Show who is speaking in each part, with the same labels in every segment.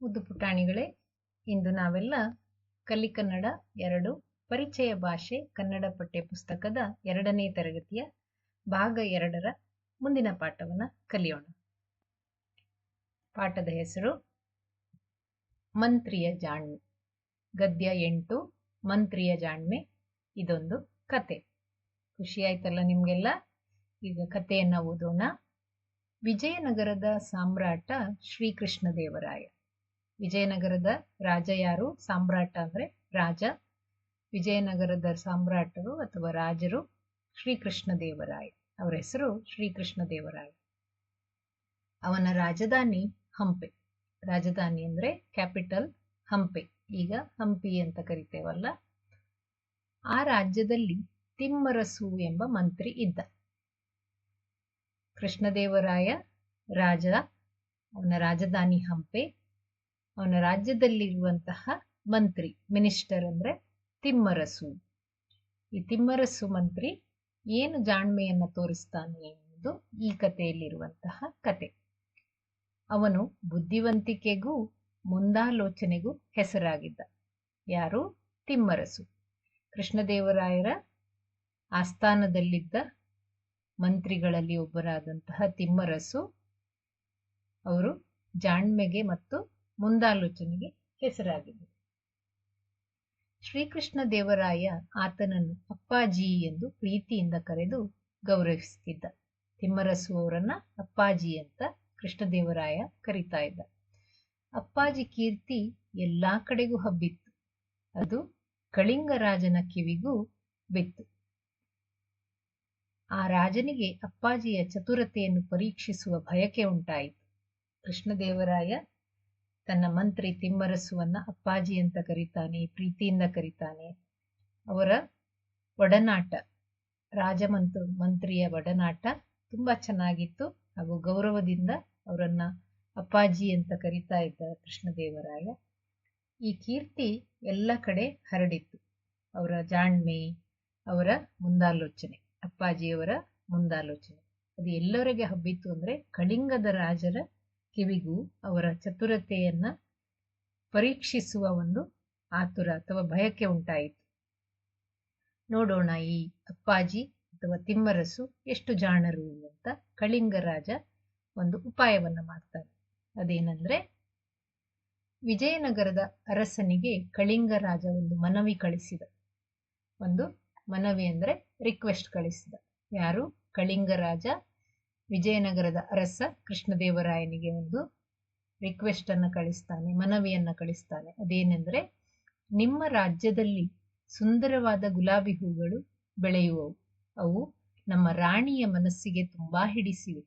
Speaker 1: ಮುದ್ದು ಪುಟಾಣಿಗಳೇ, ಇಂದು ನಾವೆಲ್ಲ ಕಲಿಕನ್ನಡ 2 ಪರಿಚಯ ಭಾಷೆ ಕನ್ನಡ ಪಠ್ಯ ಪುಸ್ತಕದ 2ನೇ ತರಗತಿಯ ಭಾಗ 2ರ ಮುಂದಿನ ಪಾಠವನ್ನು ಕಲಿಯೋಣ. ಪಾಠದ ಹೆಸರು ಮಂತ್ರಿಯ ಜಾಣ್ಮೆ. ಗದ್ಯ 8 ಮಂತ್ರಿಯ ಜಾಣ್ಮೆ. ಇದೊಂದು ಕತೆ. ಖುಷಿ ಆಯ್ತಲ್ಲ ನಿಮಗೆಲ್ಲ? ಈಗ ಕಥೆಯನ್ನು ಓದೋಣ. ವಿಜಯನಗರದ ಸಾಮ್ರಾಟ ಶ್ರೀಕೃಷ್ಣದೇವರಾಯ. ವಿಜಯನಗರದ ರಾಜ ಯಾರು? ಸಾಮ್ರಾಟ ಅಂದರೆ ರಾಜ. ವಿಜಯನಗರದ ಸಾಮ್ರಾಟರು ಅಥವಾ ರಾಜರು ಶ್ರೀಕೃಷ್ಣದೇವರಾಯ. ಅವರ ಹೆಸರು ಶ್ರೀಕೃಷ್ಣದೇವರಾಯ. ಅವನ ರಾಜಧಾನಿ ಹಂಪೆ. ರಾಜಧಾನಿ ಅಂದರೆ ಕ್ಯಾಪಿಟಲ್ ಹಂಪೆ. ಈಗ ಹಂಪಿ ಅಂತ ಕರಿತೇವಲ್ಲ. ಆ ರಾಜ್ಯದಲ್ಲಿ ತಿಮ್ಮರಸು ಎಂಬ ಮಂತ್ರಿ ಇದ್ದ. ಕೃಷ್ಣದೇವರಾಯ ರಾಜ, ಅವನ ರಾಜಧಾನಿ ಹಂಪೆ. ಅವನ ರಾಜ್ಯದಲ್ಲಿರುವಂತಹ ಮಂತ್ರಿ, ಮಿನಿಸ್ಟರ್ ಅಂದರೆ ತಿಮ್ಮರಸು. ಈ ತಿಮ್ಮರಸು ಮಂತ್ರಿ ಏನು ಜಾಣ್ಮೆಯನ್ನು ತೋರಿಸ್ತಾನೆ ಎನ್ನುವುದು ಈ ಕಥೆಯಲ್ಲಿರುವಂತಹ ಕತೆ. ಅವನು ಬುದ್ಧಿವಂತಿಕೆಗೂ ಮುಂದಾಲೋಚನೆಗೂ ಹೆಸರಾಗಿದ್ದ. ಯಾರು? ತಿಮ್ಮರಸು. ಕೃಷ್ಣದೇವರಾಯರ ಆಸ್ಥಾನದಲ್ಲಿದ್ದ ಮಂತ್ರಿಗಳಲ್ಲಿ ಒಬ್ಬರಾದಂತಹ ತಿಮ್ಮರಸು ಅವರು ಜಾಣ್ಮೆಗೆ ಮತ್ತು ಮುಂದಾಲೋಚನೆಗೆ ಹೆಸರಾಗಿದ್ದರು. ಶ್ರೀಕೃಷ್ಣ ದೇವರಾಯ ಆತನನ್ನು ಅಪ್ಪಾಜಿ ಎಂದು ಪ್ರೀತಿಯಿಂದ ಕರೆದು ಗೌರವಿಸುತ್ತಿದ್ದ. ತಿಮ್ಮರಸು ಅವರನ್ನ ಅಪ್ಪಾಜಿ ಅಂತ ಕೃಷ್ಣದೇವರಾಯ ಕರೀತಾ ಇದ್ದ. ಅಪ್ಪಾಜಿ ಕೀರ್ತಿ ಎಲ್ಲಾ ಕಡೆಗೂ ಹಬ್ಬಿತ್ತು. ಅದು ಕಳಿಂಗ ರಾಜನ ಕಿವಿಗೂ ಬಿತ್ತು. ಆ ರಾಜನಿಗೆ ಅಪ್ಪಾಜಿಯ ಚತುರತೆಯನ್ನು ಪರೀಕ್ಷಿಸುವ ಬಯಕೆ ಉಂಟಾಯಿತು. ಕೃಷ್ಣದೇವರಾಯ ತನ್ನ ಮಂತ್ರಿ ತಿಮ್ಮರಸುವನ್ನ ಅಪ್ಪಾಜಿ ಅಂತ ಕರೀತಾನೆ, ಪ್ರೀತಿಯಿಂದ ಕರೀತಾನೆ. ಅವರ ಒಡನಾಟ, ಮಂತ್ರಿಯ ಒಡನಾಟ ತುಂಬಾ ಚೆನ್ನಾಗಿತ್ತು ಹಾಗೂ ಗೌರವದಿಂದ ಅವರನ್ನ ಅಪ್ಪಾಜಿ ಅಂತ ಕರೀತಾ ಇದ್ದ ಕೃಷ್ಣದೇವರಾಯ. ಈ ಕೀರ್ತಿ ಎಲ್ಲ ಕಡೆ ಹರಡಿತ್ತು. ಅವರ ಜಾಣ್ಮೆ, ಅವರ ಮುಂದಾಲೋಚನೆ, ಅಪ್ಪಾಜಿಯವರ ಮುಂದಾಲೋಚನೆ ಅದು ಎಲ್ಲರಿಗೆ ಹಬ್ಬಿತ್ತು. ಅಂದ್ರೆ ಕಳಿಂಗದ ರಾಜರ ಕಿವಿಗೂ ಅವರ ಚತುರತೆಯನ್ನ ಪರೀಕ್ಷಿಸುವ ಒಂದು ಆತುರ ಅಥವಾ ಬಯಕೆ ಉಂಟಾಯಿತು. ನೋಡೋಣ ಈ ಅಪ್ಪಾಜಿ ಅಥವಾ ತಿಮ್ಮರಸು ಎಷ್ಟು ಜಾಣರು ಅಂತ. ಕಳಿಂಗ ರಾಜ ಒಂದು ಉಪಾಯವನ್ನ ಮಾಡ್ತಾನೆ. ಅದೇನಂದ್ರೆ, ವಿಜಯನಗರದ ಅರಸನಿಗೆ ಕಳಿಂಗ ರಾಜ ಒಂದು ಮನವಿ ಕಳಿಸಿದ. ಒಂದು ಮನವಿ ಅಂದ್ರೆ ರಿಕ್ವೆಸ್ಟ್ ಕಳಿಸಿದ. ಯಾರು? ಕಳಿಂಗ ರಾಜ ವಿಜಯನಗರದ ಅರಸ ಕೃಷ್ಣದೇವರಾಯನಿಗೆ ಒಂದು ರಿಕ್ವೆಸ್ಟ್ ಅನ್ನು ಕಳಿಸ್ತಾನೆ, ಮನವಿಯನ್ನ ಕಳಿಸ್ತಾನೆ. ಅದೇನೆಂದ್ರೆ, ನಿಮ್ಮ ರಾಜ್ಯದಲ್ಲಿ ಸುಂದರವಾದ ಗುಲಾಬಿ ಹೂಗಳು ಬೆಳೆಯುವವು. ಅವು ನಮ್ಮ ರಾಣಿಯ ಮನಸ್ಸಿಗೆ ತುಂಬಾ ಹಿಡಿಸಿವೆ.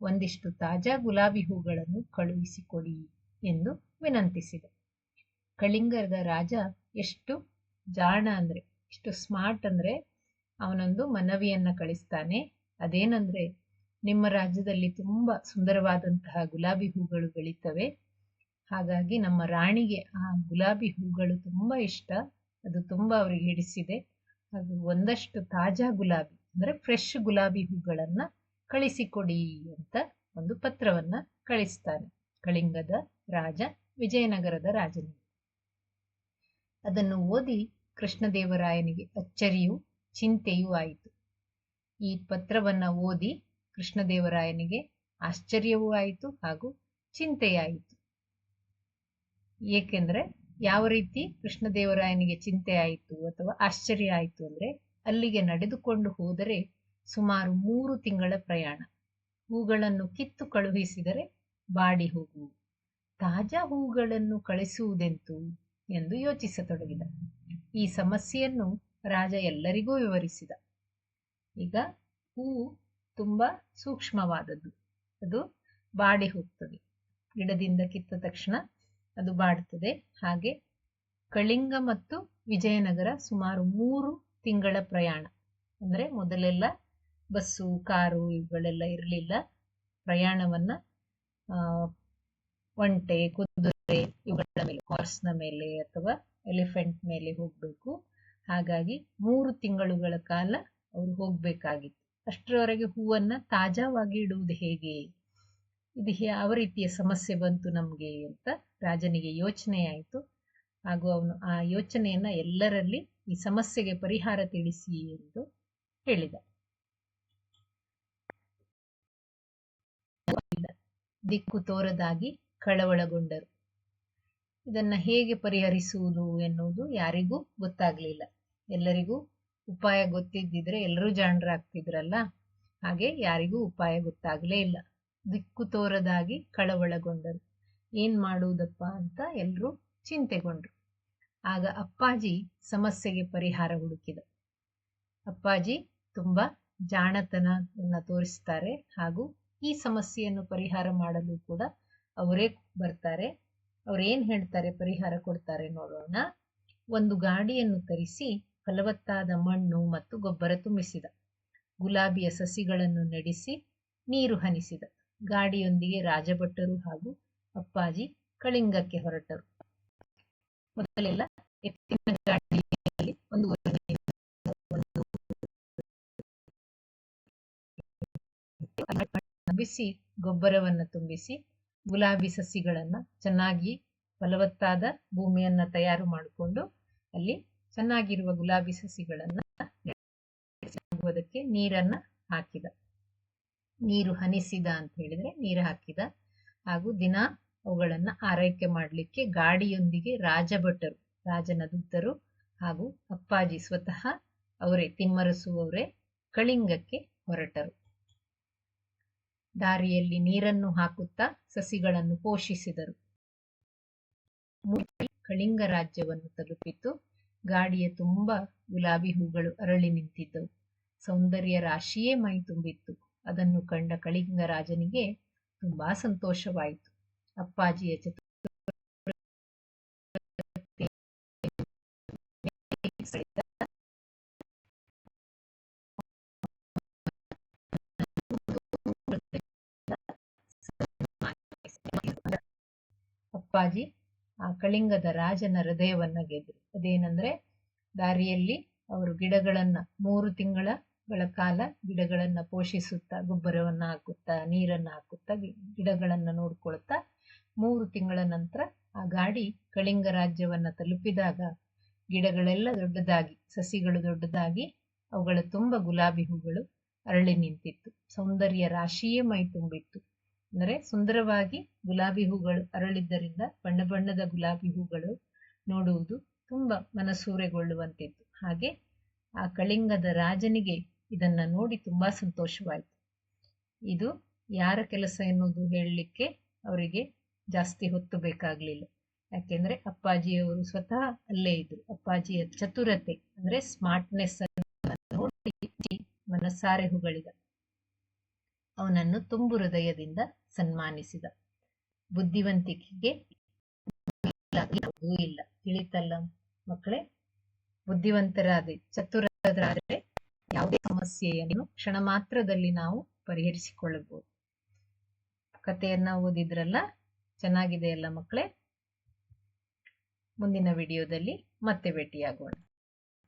Speaker 1: ಒಂದಿಷ್ಟು ತಾಜಾ ಗುಲಾಬಿ ಹೂಗಳನ್ನು ಕಳುಹಿಸಿಕೊಡಿ ಎಂದು ವಿನಂತಿಸಿದ. ಕಳಿಂಗದ ರಾಜ ಎಷ್ಟು ಜಾಣ ಅಂದ್ರೆ, ಎಷ್ಟು ಸ್ಮಾರ್ಟ್ ಅಂದ್ರೆ, ಅವನೊಂದು ಮನವಿಯನ್ನ ಕಳಿಸ್ತಾನೆ. ಅದೇನಂದ್ರೆ, ನಿಮ್ಮ ರಾಜ್ಯದಲ್ಲಿ ತುಂಬಾ ಸುಂದರವಾದಂತಹ ಗುಲಾಬಿ ಹೂಗಳು ಬೆಳೀತವೆ. ಹಾಗಾಗಿ ನಮ್ಮ ರಾಣಿಗೆ ಆ ಗುಲಾಬಿ ಹೂಗಳು ತುಂಬಾ ಇಷ್ಟ. ಅದು ತುಂಬಾ ಅವರಿಗೆ ಹಿಡಿಸಿದೆ. ಹಾಗೂ ಒಂದಷ್ಟು ತಾಜಾ ಗುಲಾಬಿ ಅಂದ್ರೆ ಫ್ರೆಶ್ ಗುಲಾಬಿ ಹೂಗಳನ್ನ ಕಳಿಸಿಕೊಡಿ ಅಂತ ಒಂದು ಪತ್ರವನ್ನ ಕಳಿಸ್ತಾನೆ ಕಳಿಂಗದ ರಾಜ ವಿಜಯನಗರದ ರಾಜನಿಗೆ. ಅದನ್ನು ಓದಿ ಕೃಷ್ಣದೇವರಾಯನಿಗೆ ಅಚ್ಚರಿಯೂ ಚಿಂತೆಯೂ ಆಯಿತು. ಈ ಪತ್ರವನ್ನ ಓದಿ ಕೃಷ್ಣದೇವರಾಯನಿಗೆ ಆಶ್ಚರ್ಯವೂ ಆಯಿತು ಹಾಗೂ ಚಿಂತೆಯಾಯಿತು. ಏಕೆಂದ್ರೆ ಯಾವ ರೀತಿ ಕೃಷ್ಣದೇವರಾಯನಿಗೆ ಚಿಂತೆ ಆಯಿತು ಅಥವಾ ಆಶ್ಚರ್ಯ ಆಯಿತು ಅಂದ್ರೆ, ಅಲ್ಲಿಗೆ ನಡೆದುಕೊಂಡು ಹೋದರೆ ಸುಮಾರು 3 ತಿಂಗಳ ಪ್ರಯಾಣ. ಹೂಗಳನ್ನು ಕಿತ್ತು ಕಳುಹಿಸಿದರೆ ಬಾಡಿ ಹೋಗುವು. ತಾಜಾ ಹೂಗಳನ್ನು ಕಳಿಸುವುದೆಂತು ಎಂದು ಯೋಚಿಸತೊಡಗಿದ. ಈ ಸಮಸ್ಯೆಯನ್ನು ರಾಜ ಎಲ್ಲರಿಗೂ ವಿವರಿಸಿದ. ಈಗ ಹೂವು ತುಂಬಾ ಸೂಕ್ಷ್ಮವಾದದ್ದು, ಅದು ಬಾಡಿ ಹೋಗ್ತದೆ. ಗಿಡದಿಂದ ಕಿತ್ತ ತಕ್ಷಣ ಅದು ಬಾಡ್ತದೆ. ಹಾಗೆ ಕಳಿಂಗ ಮತ್ತು ವಿಜಯನಗರ ಸುಮಾರು 3 ತಿಂಗಳ ಪ್ರಯಾಣ. ಅಂದ್ರೆ ಮೊದಲೆಲ್ಲ ಬಸ್ಸು, ಕಾರು ಇವುಗಳೆಲ್ಲ ಇರಲಿಲ್ಲ. ಪ್ರಯಾಣವನ್ನ ಒಂಟೆ, ಕುದುರೆ ಇವುಗಳ ಮೇಲೆ, ಹಾರ್ಸ್ನ ಮೇಲೆ ಅಥವಾ ಎಲಿಫೆಂಟ್ ಮೇಲೆ ಹೋಗ್ಬೇಕು. ಹಾಗಾಗಿ 3 ತಿಂಗಳುಗಳ ಕಾಲ ಅವರು ಹೋಗ್ಬೇಕಾಗಿತ್ತು. ಅಷ್ಟರವರೆಗೆ ಹೂವನ್ನ ತಾಜಾವಾಗಿ ಇಡುವುದು ಹೇಗೆ ಇದು ಯಾವ ರೀತಿಯ ಸಮಸ್ಯೆ ಬಂತು ನಮಗೆ ಅಂತ ರಾಜನಿಗೆ ಯೋಚನೆ ಆಯಿತು. ಹಾಗೂ ಅವನು ಆ ಯೋಚನೆಯನ್ನ ಎಲ್ಲರಲ್ಲಿ ಈ ಸಮಸ್ಯೆಗೆ ಪರಿಹಾರ ತಿಳಿಸಿ ಎಂದು ಹೇಳಿದ. ದಿಕ್ಕು ತೋರದಾಗಿ ಕಳವಳಗೊಂಡರು. ಇದನ್ನ ಹೇಗೆ ಪರಿಹರಿಸುವುದು ಎನ್ನುವುದು ಯಾರಿಗೂ ಗೊತ್ತಾಗ್ಲಿಲ್ಲ. ಎಲ್ಲರಿಗೂ ಉಪಾಯ ಗೊತ್ತಿದ್ದಿದ್ರೆ ಎಲ್ಲರೂ ಜಾಣರಾಗ್ತಿದ್ರಲ್ಲ, ಹಾಗೆ ಯಾರಿಗೂ ಉಪಾಯ ಗೊತ್ತಾಗ್ಲೇ ಇಲ್ಲ. ದಿಕ್ಕು ತೋರದಾಗಿ ಕಳವಳಗೊಂಡರು. ಏನ್ ಮಾಡುವುದಪ್ಪ ಅಂತ ಎಲ್ಲರೂ ಚಿಂತೆಗೊಂಡ್ರು. ಆಗ ಅಪ್ಪಾಜಿ ಸಮಸ್ಯೆಗೆ ಪರಿಹಾರ ಹುಡುಕಿದ. ಅಪ್ಪಾಜಿ ತುಂಬಾ ಜಾಣತನವನ್ನ ತೋರಿಸ್ತಾರೆ, ಹಾಗೂ ಈ ಸಮಸ್ಯೆಯನ್ನು ಪರಿಹಾರ ಮಾಡಲು ಕೂಡ ಅವರೇ ಬರ್ತಾರೆ. ಅವ್ರೇನ್ ಹೇಳ್ತಾರೆ, ಪರಿಹಾರ ಕೊಡ್ತಾರೆ ನೋಡೋಣ. ಒಂದು ಗಾಡಿಯನ್ನು ತರಿಸಿ ಫಲವತ್ತಾದ ಮಣ್ಣು ಮತ್ತು ಗೊಬ್ಬರ ತುಂಬಿಸಿದ. ಗುಲಾಬಿಯ ಸಸಿಗಳನ್ನು ನೆಡೆಸಿ ನೀರು ಹನಿಸಿದ. ಗಾಡಿಯೊಂದಿಗೆ ರಾಜಭಟ್ಟರು ಹಾಗೂ ಅಪ್ಪಾಜಿ ಕಳಿಂಗಕ್ಕೆ ಹೊರಟರು. ಮೊದಲೆಲ್ಲ ಎತ್ತಿನ ಗಾಡಿಯಲ್ಲಿ ಒಂದು ತುಂಬಿಸಿ ಗೊಬ್ಬರವನ್ನು ತುಂಬಿಸಿ ಗುಲಾಬಿ ಸಸಿಗಳನ್ನ ಚೆನ್ನಾಗಿ ಫಲವತ್ತಾದ ಭೂಮಿಯನ್ನ ತಯಾರು ಮಾಡಿಕೊಂಡು ಅಲ್ಲಿ ಚೆನ್ನಾಗಿರುವ ಗುಲಾಬಿ ಸಸಿಗಳನ್ನ ಅದಕ್ಕೆ ನೀರನ್ನ ಹಾಕಿದ. ನೀರು ಹನಿಸಿದ ಅಂತ ಹೇಳಿದ್ರೆ ನೀರು ಹಾಕಿದ. ಹಾಗೂ ದಿನ ಅವುಗಳನ್ನ ಆರೈಕೆ ಮಾಡಲಿಕ್ಕೆ ಗಾಡಿಯೊಂದಿಗೆ ರಾಜಭಟರು, ರಾಜನ ದೂತರು ಹಾಗೂ ಅಪ್ಪಾಜಿ ಸ್ವತಃ ಅವರೇ, ತಿಮ್ಮರಸು ಅವರೇ ಕಳಿಂಗಕ್ಕೆ ಹೊರಟರು. ದಾರಿಯಲ್ಲಿ ನೀರನ್ನು ಹಾಕುತ್ತಾ ಸಸಿಗಳನ್ನು ಪೋಷಿಸಿದರು. ಕಳಿಂಗ ರಾಜ್ಯವನ್ನು ತಲುಪಿತು. ಗಾಡಿಯ ತುಂಬ ಗುಲಾಬಿ ಹೂಗಳು ಅರಳಿ ನಿಂತಿದ್ದವು. ಸೌಂದರ್ಯ ರಾಶಿಯೇ ಮೈ ತುಂಬಿತ್ತು. ಅದನ್ನು ಕಂಡ ಕಳಿಂಗ ರಾಜನಿಗೆ ತುಂಬಾ ಸಂತೋಷವಾಯಿತು. ಅಪ್ಪಾಜಿಯ ಅಪ್ಪಾಜಿ ಆ ಕಳಿಂಗದ ರಾಜನ ಹೃದಯವನ್ನ ಗೆದ್ರು. ಅದೇನಂದ್ರೆ, ದಾರಿಯಲ್ಲಿ ಅವರು ಗಿಡಗಳನ್ನ 3 ತಿಂಗಳ ಕಾಲ ಗಿಡಗಳನ್ನ ಪೋಷಿಸುತ್ತಾ, ಗೊಬ್ಬರವನ್ನ ಹಾಕುತ್ತಾ, ನೀರನ್ನ ಹಾಕುತ್ತಾ, ಗಿಡಗಳನ್ನ ನೋಡ್ಕೊಳ್ತಾ 3 ತಿಂಗಳ ನಂತರ ಆ ಗಾಡಿ ಕಳಿಂಗ ರಾಜ್ಯವನ್ನ ತಲುಪಿದಾಗ ಗಿಡಗಳೆಲ್ಲ ದೊಡ್ಡದಾಗಿ, ಸಸಿಗಳು ದೊಡ್ಡದಾಗಿ, ಅವುಗಳ ತುಂಬ ಗುಲಾಬಿ ಹೂಗಳು ಅರಳಿ ನಿಂತಿತ್ತು. ಸೌಂದರ್ಯ ರಾಶಿಯೇ ಮೈ ತುಂಬಿತ್ತು. ಅಂದರೆ ಸುಂದರವಾಗಿ ಗುಲಾಬಿ ಹೂಗಳು ಅರಳಿದ್ದರಿಂದ ಬಣ್ಣ ಬಣ್ಣದ ಗುಲಾಬಿ ಹೂಗಳು ನೋಡುವುದು ತುಂಬಾ ಮನಸೂರೆಗೊಳ್ಳುವಂತಿತ್ತು. ಹಾಗೆ ಆ ಕಳಿಂಗದ ರಾಜನಿಗೆ ಇದನ್ನ ನೋಡಿ ತುಂಬಾ ಸಂತೋಷವಾಯಿತು. ಇದು ಯಾರ ಕೆಲಸ ಎನ್ನುವುದು ಹೇಳಲಿಕ್ಕೆ ಅವರಿಗೆ ಜಾಸ್ತಿ ಹೊತ್ತು ಬೇಕಾಗ್ಲಿಲ್ಲ. ಯಾಕೆಂದ್ರೆ ಅಪ್ಪಾಜಿಯವರು ಸ್ವತಃ ಅಲ್ಲೇ ಇದ್ರು. ಅಪ್ಪಾಜಿಯ ಚತುರತೆ ಅಂದ್ರೆ ಸ್ಮಾರ್ಟ್ನೆಸ್ ನೋಡಿ ಮನಸಾರೆ ಹೊಗಳಿದ. ಅವನನ್ನು ತುಂಬು ಹೃದಯದಿಂದ ಸನ್ಮಾನಿಸಿದ. ಬುದ್ಧಿವಂತಿಕೆಗೆ ಇಲ್ಲ. ತಿಳಿತಲ್ಲ ಮಕ್ಕಳೇ? ಬುದ್ಧಿವಂತರಾದ್ರೆ, ಚತುರರಾದ್ರೆ ಯಾವುದೇ ಸಮಸ್ಯೆಯನ್ನು ಕ್ಷಣ ಮಾತ್ರದಲ್ಲಿ ನಾವು ಪರಿಹರಿಸಿಕೊಳ್ಳಬಹುದು. ಕಥೆಯನ್ನ ಓದಿದ್ರಲ್ಲ, ಚೆನ್ನಾಗಿದೆ ಅಲ್ಲ ಮಕ್ಕಳೇ? ಮುಂದಿನ ವಿಡಿಯೋದಲ್ಲಿ ಮತ್ತೆ ಭೇಟಿಯಾಗೋಣ.